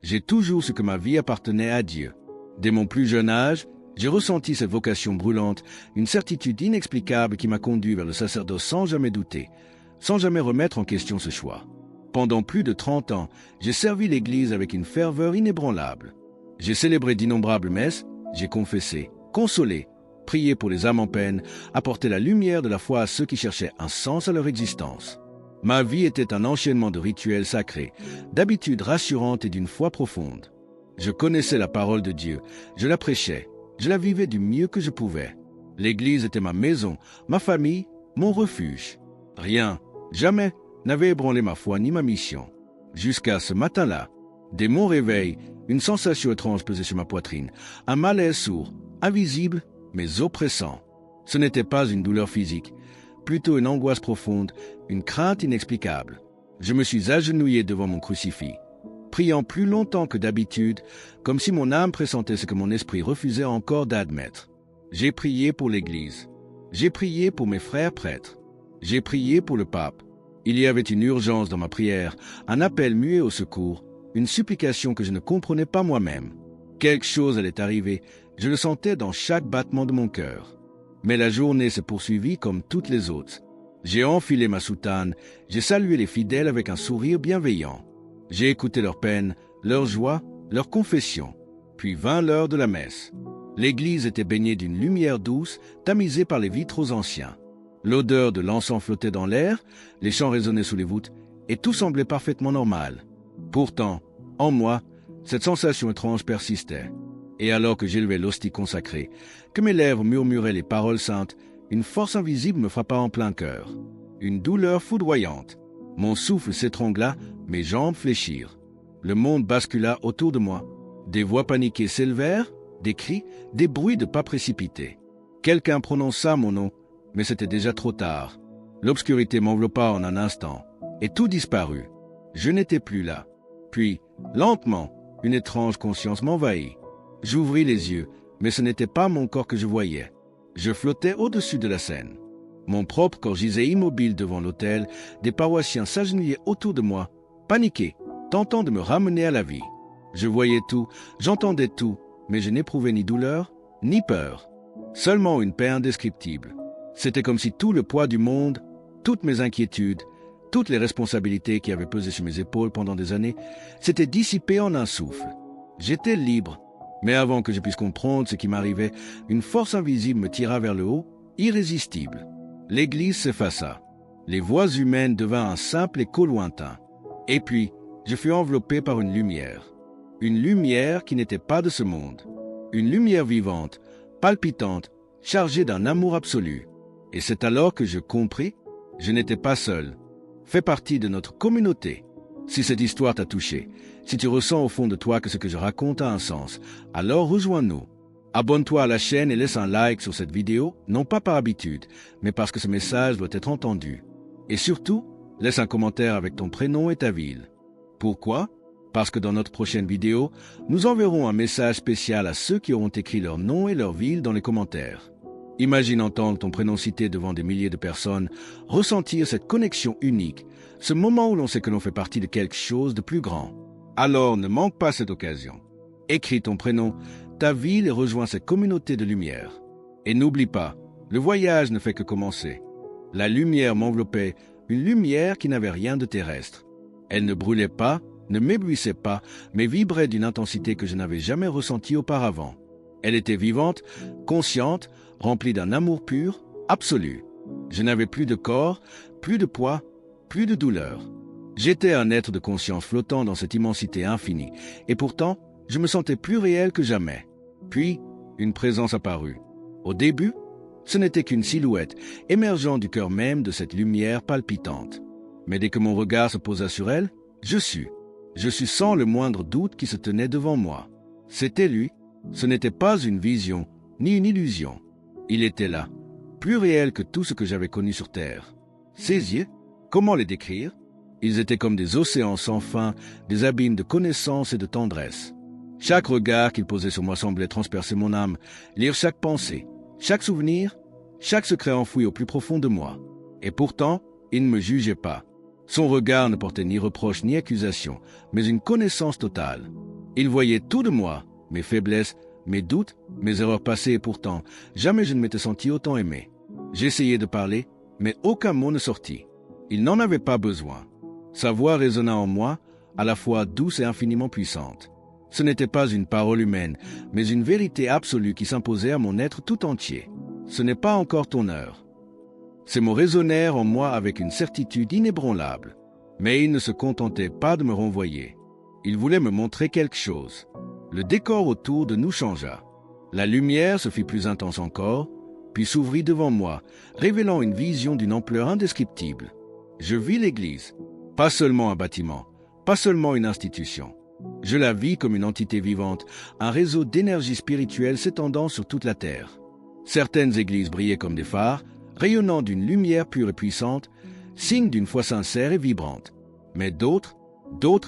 J'ai toujours su que ma vie appartenait à Dieu. Dès mon plus jeune âge, j'ai ressenti cette vocation brûlante, une certitude inexplicable qui m'a conduit vers le sacerdoce sans jamais douter, sans jamais remettre en question ce choix. Pendant plus de 30 ans, j'ai servi l'Église avec une ferveur inébranlable. J'ai célébré d'innombrables messes, j'ai confessé, consolé, prié pour les âmes en peine, apporté la lumière de la foi à ceux qui cherchaient un sens à leur existence. Ma vie était un enchaînement de rituels sacrés, d'habitudes rassurantes et d'une foi profonde. Je connaissais la parole de Dieu, je la prêchais, je la vivais du mieux que je pouvais. L'Église était ma maison, ma famille, mon refuge. Rien, jamais, n'avait ébranlé ma foi ni ma mission. Jusqu'à ce matin-là, dès mon réveil, une sensation étrange pesait sur ma poitrine, un malaise sourd, invisible, mais oppressant. Ce n'était pas une douleur physique, plutôt une angoisse profonde, une crainte inexplicable. Je me suis agenouillé devant mon crucifix, priant plus longtemps que d'habitude, comme si mon âme pressentait ce que mon esprit refusait encore d'admettre. J'ai prié pour l'Église. J'ai prié pour mes frères prêtres. J'ai prié pour le pape. Il y avait une urgence dans ma prière, un appel muet au secours, une supplication que je ne comprenais pas moi-même. Quelque chose allait arriver, je le sentais dans chaque battement de mon cœur. Mais la journée s'est poursuivie comme toutes les autres. J'ai enfilé ma soutane, j'ai salué les fidèles avec un sourire bienveillant. J'ai écouté leurs peines, leurs joies, leurs confessions. Puis vint l'heure de la messe. L'église était baignée d'une lumière douce, tamisée par les vitraux anciens. L'odeur de l'encens flottait dans l'air, les chants résonnaient sous les voûtes, et tout semblait parfaitement normal. Pourtant, en moi, cette sensation étrange persistait. Et alors que j'élevais l'hostie consacrée, que mes lèvres murmuraient les paroles saintes, une force invisible me frappa en plein cœur. Une douleur foudroyante. Mon souffle s'étrangla, mes jambes fléchirent. Le monde bascula autour de moi. Des voix paniquées s'élevèrent, des cris, des bruits de pas précipités. Quelqu'un prononça mon nom, mais c'était déjà trop tard. L'obscurité m'enveloppa en un instant, et tout disparut. Je n'étais plus là. Puis, lentement, une étrange conscience m'envahit. J'ouvris les yeux, mais ce n'était pas mon corps que je voyais. Je flottais au-dessus de la scène. Mon propre corps gisait immobile devant l'autel, des paroissiens s'agenouillaient autour de moi, paniqués, tentant de me ramener à la vie. Je voyais tout, j'entendais tout, mais je n'éprouvais ni douleur, ni peur. Seulement une paix indescriptible. C'était comme si tout le poids du monde, toutes mes inquiétudes, toutes les responsabilités qui avaient pesé sur mes épaules pendant des années, s'étaient dissipées en un souffle. J'étais libre. Mais avant que je puisse comprendre ce qui m'arrivait, une force invisible me tira vers le haut, irrésistible. L'église s'effaça. Les voix humaines devinrent un simple écho lointain. Et puis, je fus enveloppé par une lumière. Une lumière qui n'était pas de ce monde. Une lumière vivante, palpitante, chargée d'un amour absolu. Et c'est alors que je compris, je n'étais pas seul. Fais partie de notre communauté. Si cette histoire t'a touché, si tu ressens au fond de toi que ce que je raconte a un sens, alors rejoins-nous. Abonne-toi à la chaîne et laisse un like sur cette vidéo, non pas par habitude, mais parce que ce message doit être entendu. Et surtout, laisse un commentaire avec ton prénom et ta ville. Pourquoi? Parce que dans notre prochaine vidéo, nous enverrons un message spécial à ceux qui auront écrit leur nom et leur ville dans les commentaires. Imagine entendre ton prénom cité devant des milliers de personnes, ressentir cette connexion unique, ce moment où l'on sait que l'on fait partie de quelque chose de plus grand. Alors ne manque pas cette occasion. Écris ton prénom, ta ville et rejoins cette communauté de lumière. Et n'oublie pas, le voyage ne fait que commencer. La lumière m'enveloppait, une lumière qui n'avait rien de terrestre. Elle ne brûlait pas, ne m'éblouissait pas, mais vibrait d'une intensité que je n'avais jamais ressentie auparavant. Elle était vivante, consciente, remplie d'un amour pur, absolu. Je n'avais plus de corps, plus de poids, plus de douleur. J'étais un être de conscience flottant dans cette immensité infinie, et pourtant, je me sentais plus réel que jamais. Puis, une présence apparut. Au début, ce n'était qu'une silhouette, émergeant du cœur même de cette lumière palpitante. Mais dès que mon regard se posa sur elle, je sus sans le moindre doute qui se tenait devant moi. C'était lui, ce n'était pas une vision, ni une illusion. Il était là, plus réel que tout ce que j'avais connu sur Terre. Ses yeux, comment les décrire? Ils étaient comme des océans sans fin, des abîmes de connaissance et de tendresse. Chaque regard qu'il posait sur moi semblait transpercer mon âme, lire chaque pensée, chaque souvenir, chaque secret enfoui au plus profond de moi. Et pourtant, il ne me jugeait pas. Son regard ne portait ni reproche ni accusation, mais une connaissance totale. Ils voyaient tout de moi, mes faiblesses, mes doutes, mes erreurs passées et pourtant, jamais je ne m'étais senti autant aimé. J'essayais de parler, mais aucun mot ne sortit. Ils n'en avaient pas besoin. Sa voix résonna en moi, à la fois douce et infiniment puissante. Ce n'était pas une parole humaine, mais une vérité absolue qui s'imposait à mon être tout entier. Ce n'est pas encore ton heure. Ces mots résonnèrent en moi avec une certitude inébranlable. Mais il ne se contentait pas de me renvoyer. Il voulait me montrer quelque chose. Le décor autour de nous changea. La lumière se fit plus intense encore, puis s'ouvrit devant moi, révélant une vision d'une ampleur indescriptible. Je vis l'Église, pas seulement un bâtiment, pas seulement une institution. Je la vis comme une entité vivante, un réseau d'énergie spirituelle s'étendant sur toute la terre. Certaines églises brillaient comme des phares, rayonnant d'une lumière pure et puissante, signe d'une foi sincère et vibrante. Mais d'autres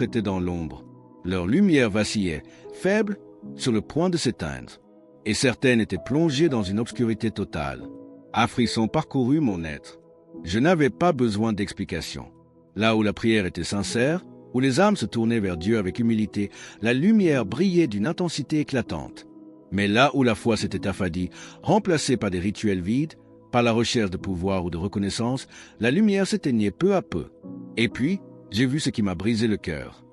étaient dans l'ombre. Leur lumière vacillait, faible, sur le point de s'éteindre. Et certaines étaient plongées dans une obscurité totale. Un frisson parcourut mon être. Je n'avais pas besoin d'explication. Là où la prière était sincère, où les âmes se tournaient vers Dieu avec humilité, la lumière brillait d'une intensité éclatante. Mais là où la foi s'était affadie, remplacée par des rituels vides, par la recherche de pouvoir ou de reconnaissance, la lumière s'éteignait peu à peu. Et puis, j'ai vu ce qui m'a brisé le cœur.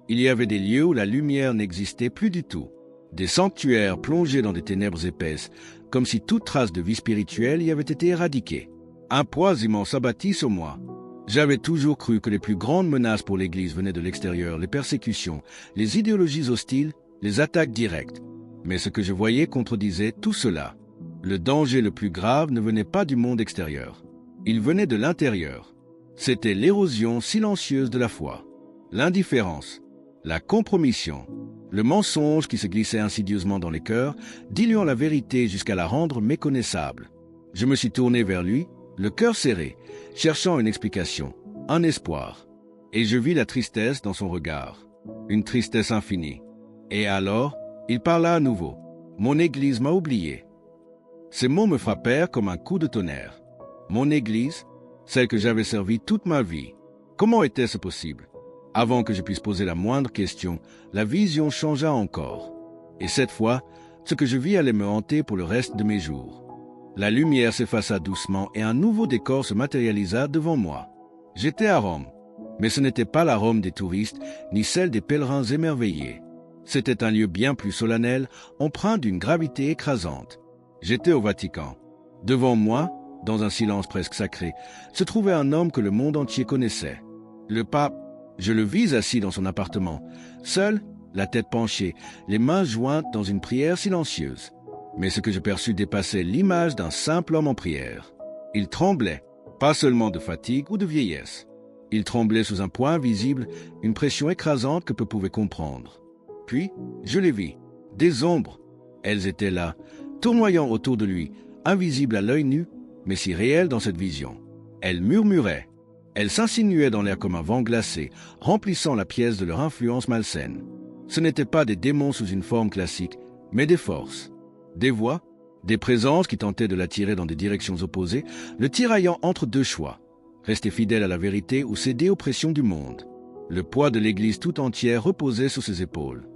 Il y avait des lieux où la lumière n'existait plus du tout. Des sanctuaires plongés dans des ténèbres épaisses, comme si toute trace de vie spirituelle y avait été éradiquée. Un poids immense s'abattit sur moi. J'avais toujours cru que les plus grandes menaces pour l'Église venaient de l'extérieur, les persécutions, les idéologies hostiles, les attaques directes. Mais ce que je voyais contredisait tout cela. Le danger le plus grave ne venait pas du monde extérieur. Il venait de l'intérieur. C'était l'érosion silencieuse de la foi, l'indifférence, la compromission, le mensonge qui se glissait insidieusement dans les cœurs, diluant la vérité jusqu'à la rendre méconnaissable. Je me suis tourné vers lui, le cœur serré, cherchant une explication, un espoir. Et je vis la tristesse dans son regard, une tristesse infinie. Et alors, il parla à nouveau. Mon Église m'a oublié. Ces mots me frappèrent comme un coup de tonnerre. Mon Église, celle que j'avais servie toute ma vie. Comment était-ce possible? Avant que je puisse poser la moindre question, la vision changea encore. Et cette fois, ce que je vis allait me hanter pour le reste de mes jours. La lumière s'effaça doucement et un nouveau décor se matérialisa devant moi. J'étais à Rome, mais ce n'était pas la Rome des touristes, ni celle des pèlerins émerveillés. C'était un lieu bien plus solennel, empreint d'une gravité écrasante. J'étais au Vatican. Devant moi, dans un silence presque sacré, se trouvait un homme que le monde entier connaissait. Le pape. Je le vis assis dans son appartement, seul, la tête penchée, les mains jointes dans une prière silencieuse. Mais ce que je perçus dépassait l'image d'un simple homme en prière. Il tremblait, pas seulement de fatigue ou de vieillesse. Il tremblait sous un poids invisible, une pression écrasante que peu pouvaient comprendre. Puis, je les vis, des ombres. Elles étaient là, tournoyant autour de lui, invisibles à l'œil nu, mais si réelles dans cette vision. Elles murmuraient. Elles s'insinuaient dans l'air comme un vent glacé, remplissant la pièce de leur influence malsaine. Ce n'étaient pas des démons sous une forme classique, mais des forces, des voix, des présences qui tentaient de l'attirer dans des directions opposées, le tiraillant entre deux choix, rester fidèle à la vérité ou céder aux pressions du monde. Le poids de l'Église tout entière reposait sur ses épaules.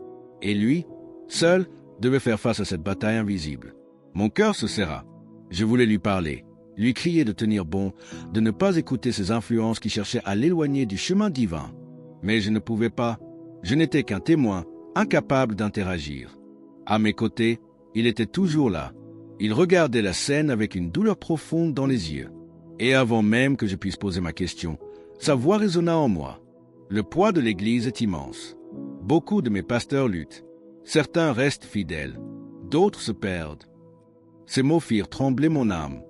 Et lui, seul, devait faire face à cette bataille invisible. Mon cœur se serra. Je voulais lui parler, lui crier de tenir bon, de ne pas écouter ces influences qui cherchaient à l'éloigner du chemin divin. Mais je ne pouvais pas. Je n'étais qu'un témoin, incapable d'interagir. À mes côtés, il était toujours là. Il regardait la scène avec une douleur profonde dans les yeux. Et avant même que je puisse poser ma question, sa voix résonna en moi. Le poids de l'Église est immense. Beaucoup de mes pasteurs luttent. Certains restent fidèles. D'autres se perdent. Ces mots firent trembler mon âme.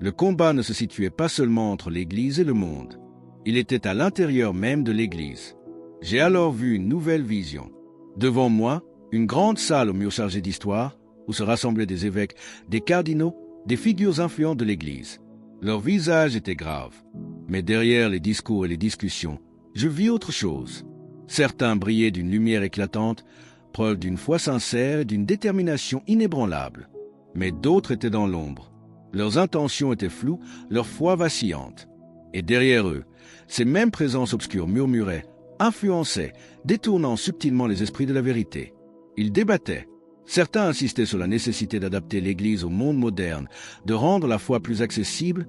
Le combat ne se situait pas seulement entre l'Église et le monde. Il était à l'intérieur même de l'Église. J'ai alors vu une nouvelle vision. Devant moi, une grande salle aux murs chargés d'histoire, où se rassemblaient des évêques, des cardinaux, des figures influentes de l'Église. Leur visage était grave. Mais derrière les discours et les discussions, je vis autre chose. Certains brillaient d'une lumière éclatante, preuve d'une foi sincère et d'une détermination inébranlable. Mais d'autres étaient dans l'ombre. Leurs intentions étaient floues, leur foi vacillante. Et derrière eux, ces mêmes présences obscures murmuraient, influençaient, détournant subtilement les esprits de la vérité. Ils débattaient. Certains insistaient sur la nécessité d'adapter l'Église au monde moderne, de rendre la foi plus accessible,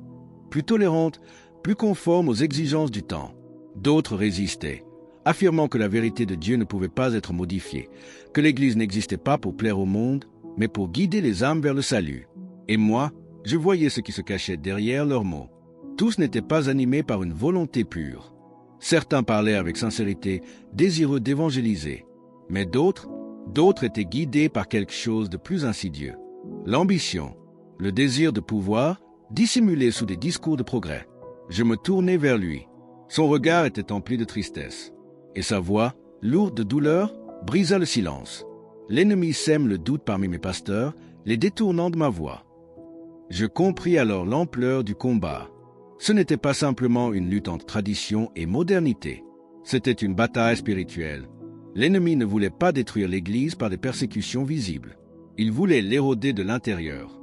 plus tolérante, plus conforme aux exigences du temps. D'autres résistaient, affirmant que la vérité de Dieu ne pouvait pas être modifiée, que l'Église n'existait pas pour plaire au monde, mais pour guider les âmes vers le salut. Et moi, je voyais ce qui se cachait derrière leurs mots. Tous n'étaient pas animés par une volonté pure. Certains parlaient avec sincérité, désireux d'évangéliser, mais d'autres étaient guidés par quelque chose de plus insidieux. L'ambition, le désir de pouvoir, dissimulé sous des discours de progrès. Je me tournai vers lui. Son regard était empli de tristesse, et sa voix, lourde de douleur, brisa le silence. L'ennemi sème le doute parmi mes pasteurs, les détournant de ma voix. Je compris alors l'ampleur du combat. Ce n'était pas simplement une lutte entre tradition et modernité. C'était une bataille spirituelle. L'ennemi ne voulait pas détruire l'Église par des persécutions visibles. Il voulait l'éroder de l'intérieur,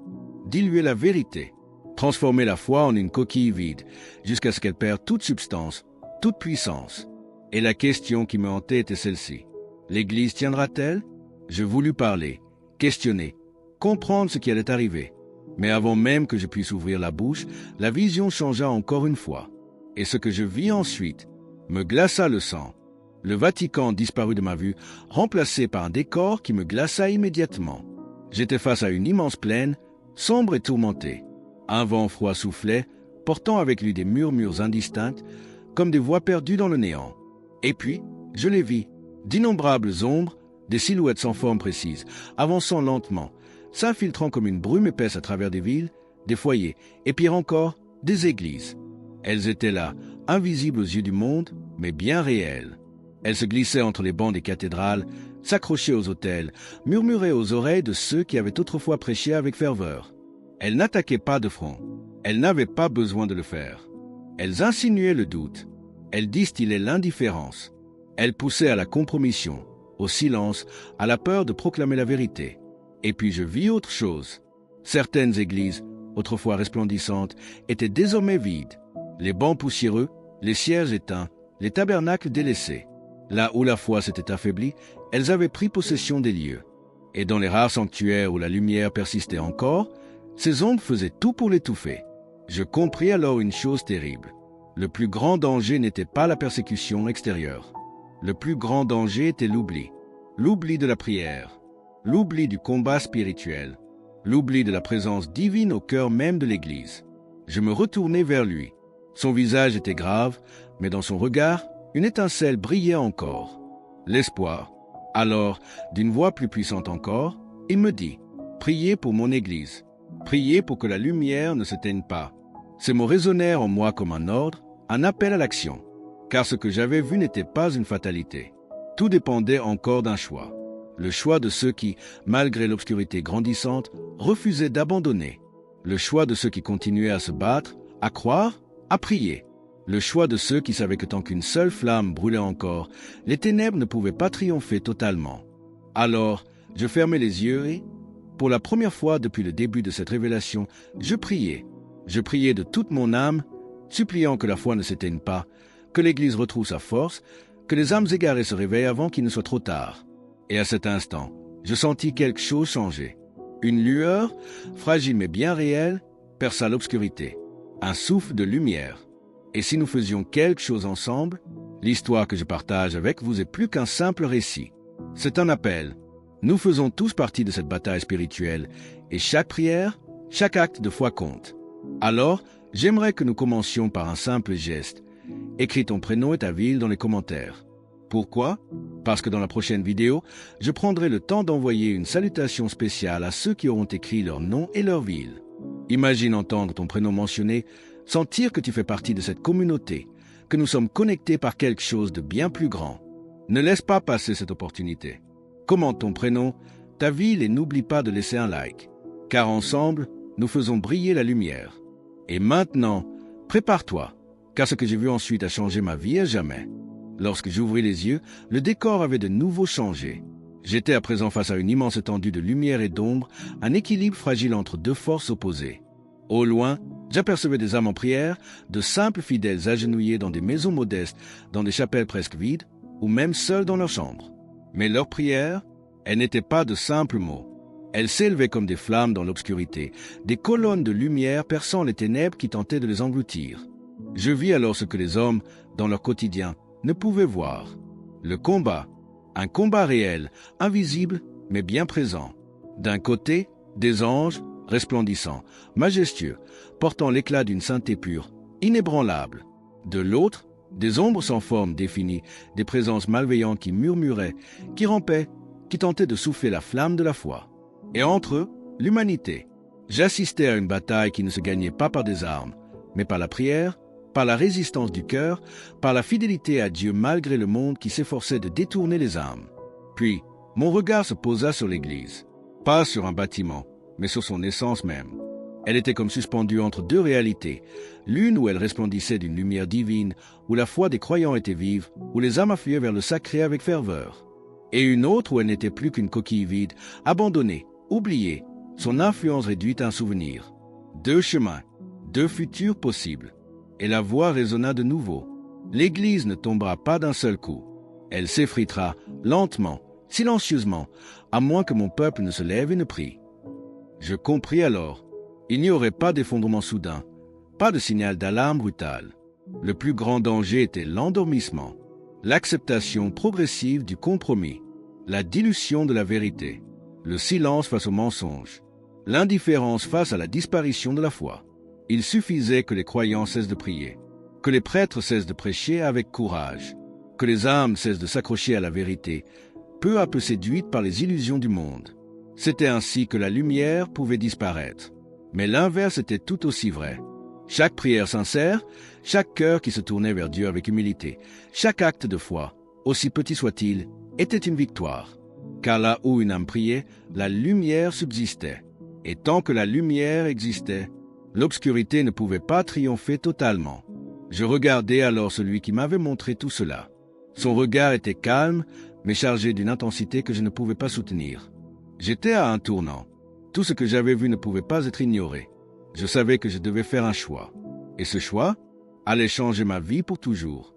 diluer la vérité, transformer la foi en une coquille vide, jusqu'à ce qu'elle perde toute substance, toute puissance. Et la question qui me hantait était celle-ci. L'Église tiendra-t-elle? Je voulus parler, questionner, comprendre ce qui allait arriver. Mais avant même que je puisse ouvrir la bouche, la vision changea encore une fois. Et ce que je vis ensuite me glaça le sang. Le Vatican disparut de ma vue, remplacé par un décor qui me glaça immédiatement. J'étais face à une immense plaine, sombre et tourmentée. Un vent froid soufflait, portant avec lui des murmures indistincts, comme des voix perdues dans le néant. Et puis, je les vis, d'innombrables ombres, des silhouettes sans forme précise, avançant lentement, s'infiltrant comme une brume épaisse à travers des villes, des foyers, et pire encore, des églises. Elles étaient là, invisibles aux yeux du monde, mais bien réelles. Elles se glissaient entre les bancs des cathédrales, s'accrochaient aux autels, murmuraient aux oreilles de ceux qui avaient autrefois prêché avec ferveur. Elles n'attaquaient pas de front. Elles n'avaient pas besoin de le faire. Elles insinuaient le doute. Elles distillaient l'indifférence. Elles poussaient à la compromission, au silence, à la peur de proclamer la vérité. Et puis je vis autre chose. Certaines églises, autrefois resplendissantes, étaient désormais vides. Les bancs poussiéreux, les cierges éteints, les tabernacles délaissés. Là où la foi s'était affaiblie, elles avaient pris possession des lieux. Et dans les rares sanctuaires où la lumière persistait encore, ces ombres faisaient tout pour l'étouffer. Je compris alors une chose terrible. Le plus grand danger n'était pas la persécution extérieure. Le plus grand danger était l'oubli. L'oubli de la prière. L'oubli du combat spirituel. L'oubli de la présence divine au cœur même de l'Église. Je me retournai vers lui. Son visage était grave, mais dans son regard, une étincelle brillait encore. L'espoir. Alors, d'une voix plus puissante encore, il me dit « Priez pour mon Église. Priez pour que la lumière ne s'éteigne pas. » Ces mots résonnèrent en moi comme un ordre, un appel à l'action. Car ce que j'avais vu n'était pas une fatalité. Tout dépendait encore d'un choix. Le choix de ceux qui, malgré l'obscurité grandissante, refusaient d'abandonner. Le choix de ceux qui continuaient à se battre, à croire, à prier. Le choix de ceux qui savaient que tant qu'une seule flamme brûlait encore, les ténèbres ne pouvaient pas triompher totalement. Alors, je fermai les yeux et, pour la première fois depuis le début de cette révélation, je priais. Je priais de toute mon âme, suppliant que la foi ne s'éteigne pas, que l'Église retrouve sa force, que les âmes égarées se réveillent avant qu'il ne soit trop tard. Et à cet instant, je sentis quelque chose changer. Une lueur, fragile mais bien réelle, perça l'obscurité. Un souffle de lumière. Et si nous faisions quelque chose ensemble, l'histoire que je partage avec vous est plus qu'un simple récit. C'est un appel. Nous faisons tous partie de cette bataille spirituelle, et chaque prière, chaque acte de foi compte. Alors, j'aimerais que nous commencions par un simple geste. Écris ton prénom et ta ville dans les commentaires. Pourquoi? Parce que dans la prochaine vidéo, je prendrai le temps d'envoyer une salutation spéciale à ceux qui auront écrit leur nom et leur ville. Imagine entendre ton prénom mentionné, sentir que tu fais partie de cette communauté, que nous sommes connectés par quelque chose de bien plus grand. Ne laisse pas passer cette opportunité. Commente ton prénom, ta ville et n'oublie pas de laisser un like. Car ensemble, nous faisons briller la lumière. Et maintenant, prépare-toi, car ce que j'ai vu ensuite a changé ma vie à jamais. Lorsque j'ouvris les yeux, le décor avait de nouveau changé. J'étais à présent face à une immense étendue de lumière et d'ombre, un équilibre fragile entre deux forces opposées. Au loin, j'apercevais des âmes en prière, de simples fidèles agenouillés dans des maisons modestes, dans des chapelles presque vides, ou même seuls dans leurs chambres. Mais leur prière, Elles n'étaient pas de simples mots. Elles s'élevaient comme des flammes dans l'obscurité, des colonnes de lumière perçant les ténèbres qui tentaient de les engloutir. Je vis alors ce que les hommes, dans leur quotidien, ne pouvaient voir. Le combat, un combat réel, invisible, mais bien présent. D'un côté, des anges, resplendissants, majestueux, portant l'éclat d'une sainteté pure, inébranlable. De l'autre, des ombres sans forme définie, des présences malveillantes qui murmuraient, qui rampaient, qui tentaient de souffler la flamme de la foi. Et entre eux, l'humanité. J'assistais à une bataille qui ne se gagnait pas par des armes, mais par la prière, par la résistance du cœur, par la fidélité à Dieu malgré le monde qui s'efforçait de détourner les âmes. Puis, mon regard se posa sur l'Église. Pas sur un bâtiment, mais sur son essence même. Elle était comme suspendue entre deux réalités, l'une où elle resplendissait d'une lumière divine, où la foi des croyants était vive, où les âmes affluaient vers le sacré avec ferveur, et une autre où elle n'était plus qu'une coquille vide, abandonnée, oubliée, son influence réduite à un souvenir. Deux chemins, deux futurs possibles. Et la voix résonna de nouveau. L'Église ne tombera pas d'un seul coup. Elle s'effritera, lentement, silencieusement, à moins que mon peuple ne se lève et ne prie. Je compris alors. Il n'y aurait pas d'effondrement soudain, pas de signal d'alarme brutal. Le plus grand danger était l'endormissement, l'acceptation progressive du compromis, la dilution de la vérité, le silence face au mensonge, l'indifférence face à la disparition de la foi. Il suffisait que les croyants cessent de prier, que les prêtres cessent de prêcher avec courage, que les âmes cessent de s'accrocher à la vérité, peu à peu séduites par les illusions du monde. C'était ainsi que la lumière pouvait disparaître. Mais l'inverse était tout aussi vrai. Chaque prière sincère, chaque cœur qui se tournait vers Dieu avec humilité, chaque acte de foi, aussi petit soit-il, était une victoire. Car là où une âme priait, la lumière subsistait. Et tant que la lumière existait, l'obscurité ne pouvait pas triompher totalement. Je regardais alors celui qui m'avait montré tout cela. Son regard était calme, mais chargé d'une intensité que je ne pouvais pas soutenir. J'étais à un tournant. Tout ce que j'avais vu ne pouvait pas être ignoré. Je savais que je devais faire un choix. Et ce choix allait changer ma vie pour toujours.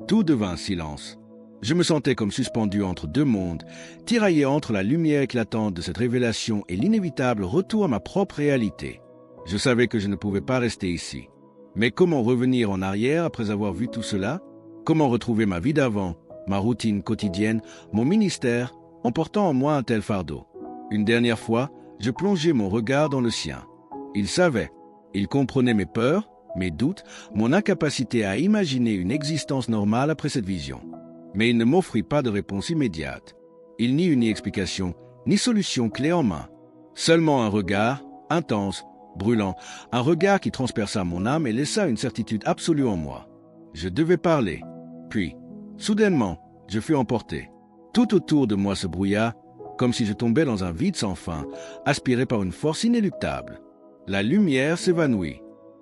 Tout devint silence. Je me sentais comme suspendu entre deux mondes, tiraillé entre la lumière éclatante de cette révélation et l'inévitable retour à ma propre réalité. Je savais que je ne pouvais pas rester ici. Mais comment revenir en arrière après avoir vu tout cela? Comment retrouver ma vie d'avant, ma routine quotidienne, mon ministère, en portant en moi un tel fardeau? Une dernière fois, je plongeai mon regard dans le sien. Il savait, il comprenait mes peurs, mes doutes, mon incapacité à imaginer une existence normale après cette vision. Mais il ne m'offrit pas de réponse immédiate. Il n'y eut ni explication, ni solution clé en main. Seulement un regard, intense, brûlant, un regard qui transperça mon âme et laissa une certitude absolue en moi. Je devais parler. Puis, soudainement, je fus emporté. Tout autour de moi se brouilla, comme si je tombais dans un vide sans fin, aspiré par une force inéluctable. La lumière s'évanouit,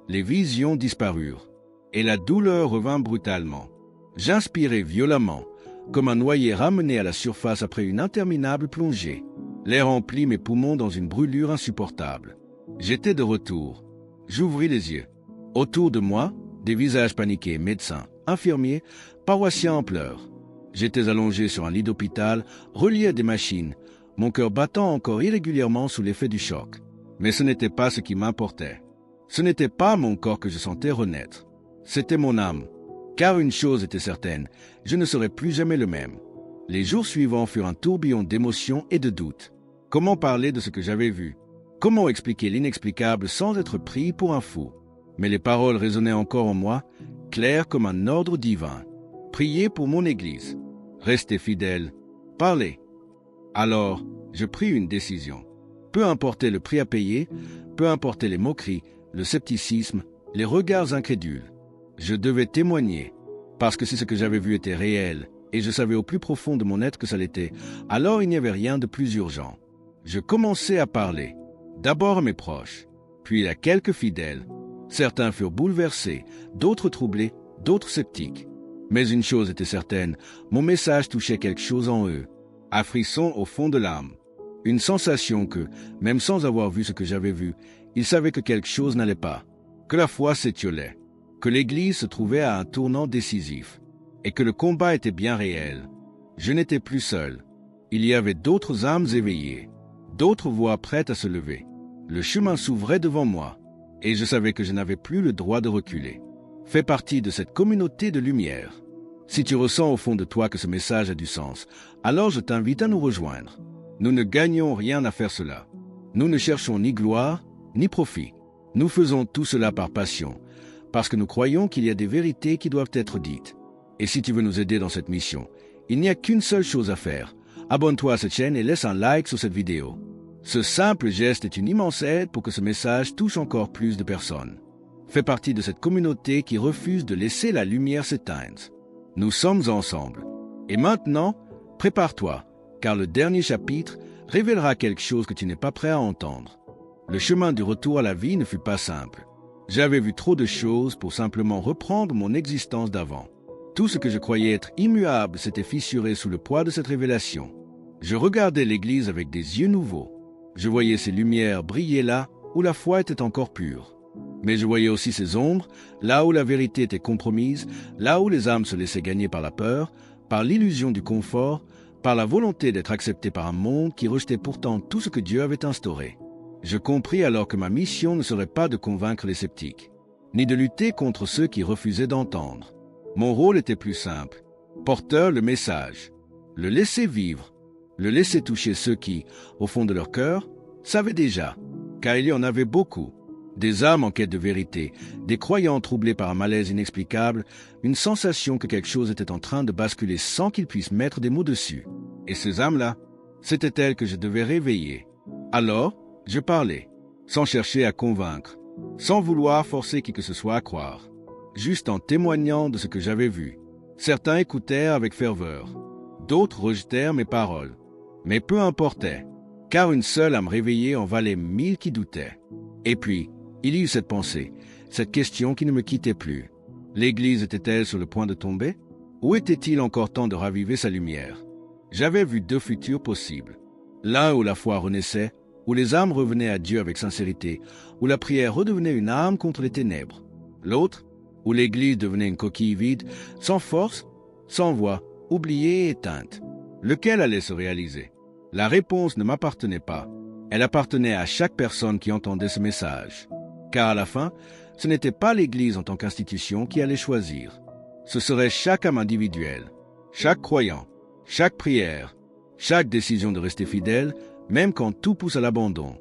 les visions disparurent, et la douleur revint brutalement. J'inspirai violemment, comme un noyé ramené à la surface après une interminable plongée. L'air emplit mes poumons dans une brûlure insupportable. J'étais de retour. J'ouvris les yeux. Autour de moi, des visages paniqués, médecins, infirmiers, paroissiens en pleurs. J'étais allongé sur un lit d'hôpital, relié à des machines, mon cœur battant encore irrégulièrement sous l'effet du choc. Mais ce n'était pas ce qui m'importait. Ce n'était pas mon corps que je sentais renaître. C'était mon âme. Car une chose était certaine, je ne serais plus jamais le même. Les jours suivants furent un tourbillon d'émotions et de doutes. Comment parler de ce que j'avais vu? Comment expliquer l'inexplicable sans être pris pour un fou? Mais les paroles résonnaient encore en moi, claires comme un ordre divin. Priez pour mon Église. Restez fidèles. Parlez. Alors, je pris une décision. Peu importait le prix à payer, peu importaient les moqueries, le scepticisme, les regards incrédules. Je devais témoigner, parce que si ce que j'avais vu était réel, et je savais au plus profond de mon être que ça l'était, alors il n'y avait rien de plus urgent. Je commençai à parler, d'abord à mes proches, puis à quelques fidèles. Certains furent bouleversés, d'autres troublés, d'autres sceptiques. Mais une chose était certaine, mon message touchait quelque chose en eux, un frisson au fond de l'âme. Une sensation que, même sans avoir vu ce que j'avais vu, ils savaient que quelque chose n'allait pas, que la foi s'étiolait, que l'Église se trouvait à un tournant décisif, et que le combat était bien réel. Je n'étais plus seul. Il y avait d'autres âmes éveillées, d'autres voix prêtes à se lever. Le chemin s'ouvrait devant moi, et je savais que je n'avais plus le droit de reculer. Fais partie de cette communauté de lumière. Si tu ressens au fond de toi que ce message a du sens, alors je t'invite à nous rejoindre. Nous ne gagnons rien à faire cela. Nous ne cherchons ni gloire, ni profit. Nous faisons tout cela par passion, parce que nous croyons qu'il y a des vérités qui doivent être dites. Et si tu veux nous aider dans cette mission, il n'y a qu'une seule chose à faire. Abonne-toi à cette chaîne et laisse un like sur cette vidéo. Ce simple geste est une immense aide pour que ce message touche encore plus de personnes. Fais partie de cette communauté qui refuse de laisser la lumière s'éteindre. Nous sommes ensemble. Et maintenant, prépare-toi, car le dernier chapitre révélera quelque chose que tu n'es pas prêt à entendre. Le chemin du retour à la vie ne fut pas simple. J'avais vu trop de choses pour simplement reprendre mon existence d'avant. Tout ce que je croyais être immuable s'était fissuré sous le poids de cette révélation. Je regardais l'Église avec des yeux nouveaux. Je voyais ces lumières briller là où la foi était encore pure. Mais je voyais aussi ces ombres, là où la vérité était compromise, là où les âmes se laissaient gagner par la peur, par l'illusion du confort, par la volonté d'être accepté par un monde qui rejetait pourtant tout ce que Dieu avait instauré. Je compris alors que ma mission ne serait pas de convaincre les sceptiques, ni de lutter contre ceux qui refusaient d'entendre. Mon rôle était plus simple, porteur le message, le laisser vivre, le laisser toucher ceux qui, au fond de leur cœur, savaient déjà, car il y en avait beaucoup. Des âmes en quête de vérité, des croyants troublés par un malaise inexplicable, une sensation que quelque chose était en train de basculer sans qu'ils puissent mettre des mots dessus. Et ces âmes-là, c'étaient elles que je devais réveiller. Alors, je parlais, sans chercher à convaincre, sans vouloir forcer qui que ce soit à croire, juste en témoignant de ce que j'avais vu. Certains écoutèrent avec ferveur, d'autres rejetèrent mes paroles. Mais peu importait, car une seule âme réveillée en valait 1000 qui doutaient. Et puis, il y eut cette pensée, cette question qui ne me quittait plus. L'Église était-elle sur le point de tomber? Ou était-il encore temps de raviver sa lumière? J'avais vu deux futurs possibles. L'un où la foi renaissait, où les âmes revenaient à Dieu avec sincérité, où la prière redevenait une arme contre les ténèbres. L'autre, où l'Église devenait une coquille vide, sans force, sans voix, oubliée et éteinte. Lequel allait se réaliser? La réponse ne m'appartenait pas. Elle appartenait à chaque personne qui entendait ce message. Car à la fin, ce n'était pas l'Église en tant qu'institution qui allait choisir. Ce serait chaque âme individuelle, chaque croyant, chaque prière, chaque décision de rester fidèle, même quand tout pousse à l'abandon.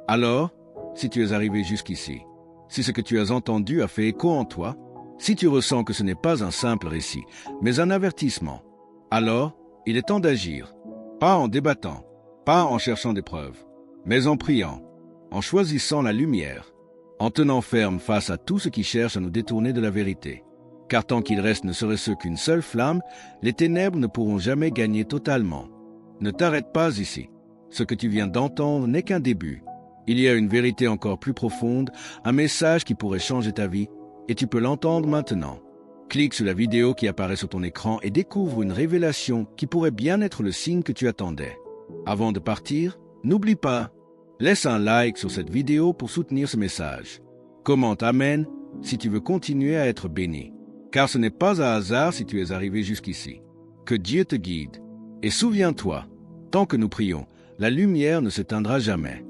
Alors, si tu es arrivé jusqu'ici, si ce que tu as entendu a fait écho en toi, si tu ressens que ce n'est pas un simple récit, mais un avertissement, alors il est temps d'agir, pas en débattant, pas en cherchant des preuves, mais en priant, en choisissant la lumière, en tenant ferme face à tout ce qui cherche à nous détourner de la vérité. Car tant qu'il reste ne serait-ce qu'une seule flamme, les ténèbres ne pourront jamais gagner totalement. Ne t'arrête pas ici. Ce que tu viens d'entendre n'est qu'un début. Il y a une vérité encore plus profonde, un message qui pourrait changer ta vie, et tu peux l'entendre maintenant. Clique sur la vidéo qui apparaît sur ton écran et découvre une révélation qui pourrait bien être le signe que tu attendais. Avant de partir, n'oublie pas, laisse un like sur cette vidéo pour soutenir ce message. Commente Amen si tu veux continuer à être béni. Car ce n'est pas un hasard si tu es arrivé jusqu'ici. Que Dieu te guide. Et souviens-toi, tant que nous prions, la lumière ne s'éteindra jamais.